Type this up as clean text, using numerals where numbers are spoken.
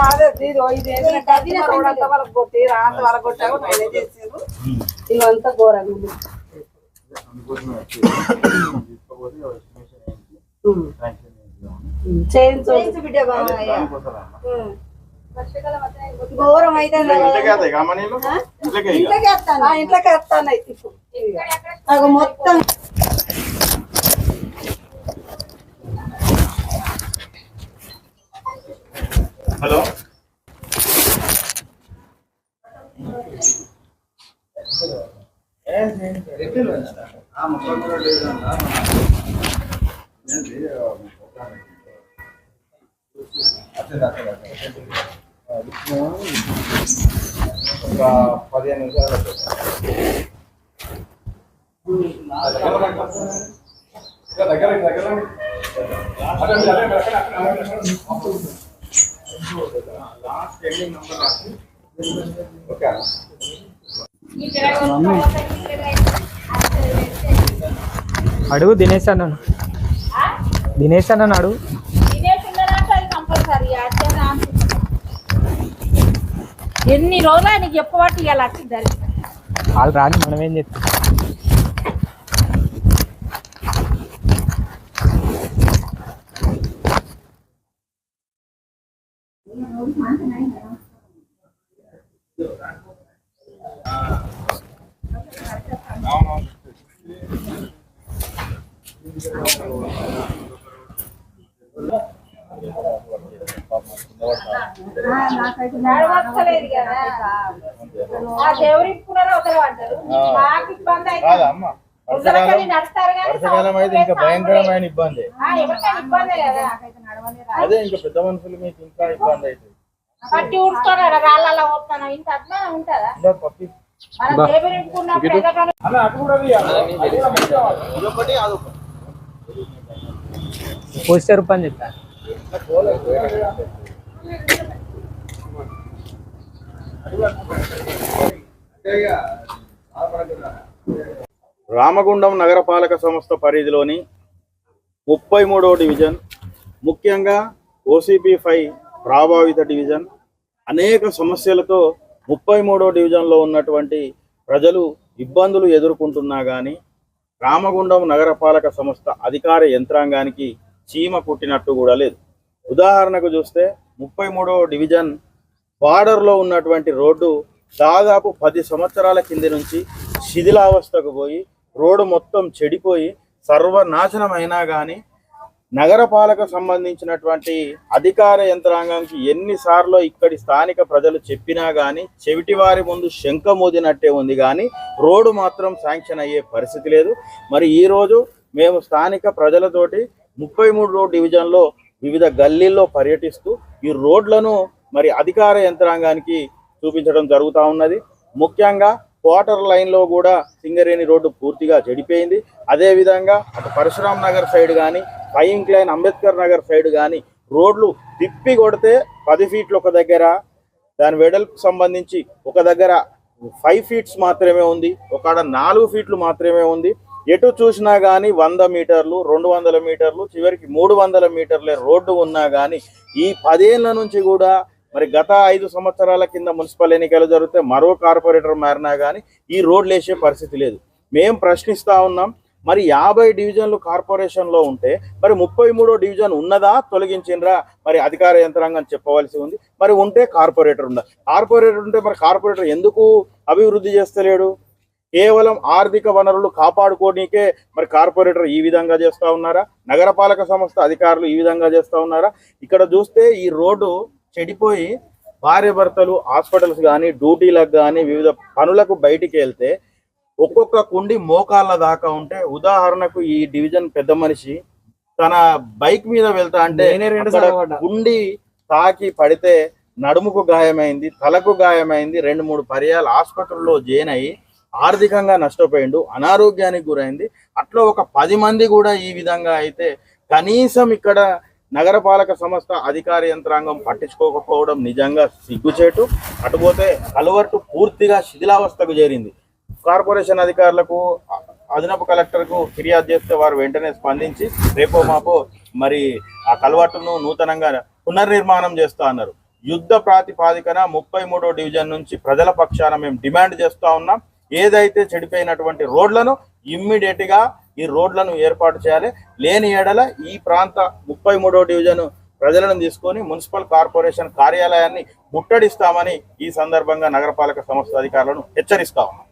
అదే ఇదంతా వాళ్ళకి కొట్టి రాంత వాళ్ళకి కొట్టాక నేనే చేసాను ఇవంతా ఘోరంగా చేయించు బిడ్డ ఘోరం అయితే ఇంట్లోకి వస్తాను మొత్తం హలో ఒక 15 నిమిషాలు అడుగు దినేష్ అన్నాను అడుగు ఎన్ని రోజులు ఆయనకి చెప్పబట్టి ఇవాళ వచ్చింది వాళ్ళు రాని మనం ఏం చెప్తాం వర్షాకాలం అయితే ఇంకా భయంకరమైన ఇబ్బంది. అదే ఇంకా పెద్ద మనుషులు మీకు ఇంకా ఇబ్బంది అవుతుంది. పోస్టర్ పని చెప్పా రామగుండం నగరపాలక సంస్థ పరిధిలోని 33వ డివిజన్, ముఖ్యంగా OCP5 ప్రభావిత డివిజన్ అనేక సమస్యలతో 33వ డివిజన్లో ఉన్నటువంటి ప్రజలు ఇబ్బందులు ఎదుర్కొంటున్నా కానీ రామగుండం నగరపాలక సంస్థ అధికార యంత్రాంగానికి చీమ కుట్టినట్టు కూడా లేదు. ఉదాహరణకు చూస్తే 33వ డివిజన్ బార్డర్లో ఉన్నటువంటి రోడ్డు దాదాపు 10 సంవత్సరాల కింది నుంచి శిథిలావస్థకు పోయి రోడ్డు మొత్తం చెడిపోయి సర్వనాశనం అయినా కానీ నగరపాలక సంబంధించినటువంటి అధికార యంత్రాంగానికి ఎన్నిసార్లు ఇక్కడి స్థానిక ప్రజలు చెప్పినా కానీ చెవిటి వారి ముందు శంఖ మోదినట్టే ఉంది, కానీ రోడ్డు మాత్రం శాంక్షన్ అయ్యే పరిస్థితి లేదు. మరి ఈరోజు మేము స్థానిక ప్రజలతోటి 33వ డివిజన్లో వివిధ గల్లీల్లో పర్యటిస్తూ ఈ రోడ్లను మరి అధికార యంత్రాంగానికి చూపించడం జరుగుతూ ఉన్నది. ముఖ్యంగా క్వార్టర్ లైన్లో కూడా సింగరేణి రోడ్డు పూర్తిగా చెడిపోయింది. అదేవిధంగా అటు పరశురామ్ నగర్ సైడ్ కానీ, ఫైయింగ్ లైన్ అంబేద్కర్ నగర్ సైడ్ కానీ రోడ్లు తిప్పి కొడితే 10 ఫీట్లు ఒక దగ్గర, దాని వెడల్పు సంబంధించి ఒక దగ్గర 5 ఫీట్స్ మాత్రమే ఉంది, ఒక 4 ఫీట్లు మాత్రమే ఉంది. ఎటు చూసినా కానీ 100 మీటర్లు, 200 మీటర్లు, చివరికి 300 మీటర్లే రోడ్డు ఉన్నా కానీ ఈ 10 ఏళ్ల నుంచి కూడా మరి గత 5 సంవత్సరాల కింద మున్సిపల్ ఎన్నికలు జరిగితే మరో కార్పొరేటర్ మారినా కానీ ఈ రోడ్లు వేసే పరిస్థితి లేదు. మేము ప్రశ్నిస్తూ ఉన్నాం, మరి 50 డివిజన్లు కార్పొరేషన్లో ఉంటే మరి 33వ డివిజన్ ఉన్నదా, తొలగించిండ్రా? మరి అధికార యంత్రాంగం చెప్పవలసి ఉంది. మరి ఉంటే కార్పొరేటర్ ఉందా? కార్పొరేటర్ ఉంటే మరి కార్పొరేటర్ ఎందుకు అభివృద్ధి చేస్తలేడు? కేవలం ఆర్థిక వనరులు కాపాడుకోనికే మరి కార్పొరేటర్ ఈ విధంగా చేస్తూ ఉన్నారా? నగరపాలక సంస్థ అధికారులు ఈ విధంగా చేస్తూ ఉన్నారా? ఇక్కడ చూస్తే ఈ రోడ్డు చెడిపోయి భార్య భర్తలు హాస్పిటల్స్ కానీ, డ్యూటీలకు కానీ, వివిధ పనులకు బయటికి వెళ్తే ఒక్కొక్క కుండి మోకాళ్ళ దాకా ఉంటే, ఉదాహరణకు ఈ డివిజన్ పెద్ద మనిషి తన బైక్ మీద వెళ్తా అంటే కుండి తాకి పడితే నడుముకు గాయమైంది, తలకు గాయమైంది, 2-3 పర్యాలు ఆసుపత్రుల్లో జాయిన్ అయ్యి ఆర్థికంగా నష్టపోయిండు, అనారోగ్యానికి గురైంది. అట్లా ఒక 10 మంది కూడా ఈ విధంగా అయితే కనీసం ఇక్కడ నగరపాలక సంస్థ అధికార యంత్రాంగం పట్టించుకోకపోవడం నిజంగా సిగ్గుచేటు. అటుపోతే కలువర్టు పూర్తిగా శిథిలావస్థకు చేరింది. కార్పొరేషన్ అధికారులకు అదనపు కలెక్టర్కు ఫిర్యాదు చేస్తే వారు వెంటనే స్పందించి రేపో మాపో మరి ఆ కల్వర్టును నూతనంగా పునర్నిర్మాణం చేస్తా అన్నారు. యుద్ధ ప్రాతిపాదికన 33వ డివిజన్ నుంచి ప్రజల పక్షాన మేము డిమాండ్ చేస్తా ఉన్నాం. ఏదైతే చెడిపోయినటువంటి రోడ్లను ఇమ్మీడియట్ గా ఈ రోడ్లను ఏర్పాటు చేయాలి. లేని ఏడల ఈ ప్రాంత 33వ డివిజన్ ప్రజలను తీసుకొని మున్సిపల్ కార్పొరేషన్ కార్యాలయాన్ని ముట్టడిస్తామని ఈ సందర్భంగా నగరపాలక సంస్థ అధికారులను హెచ్చరిస్తా ఉన్నాం.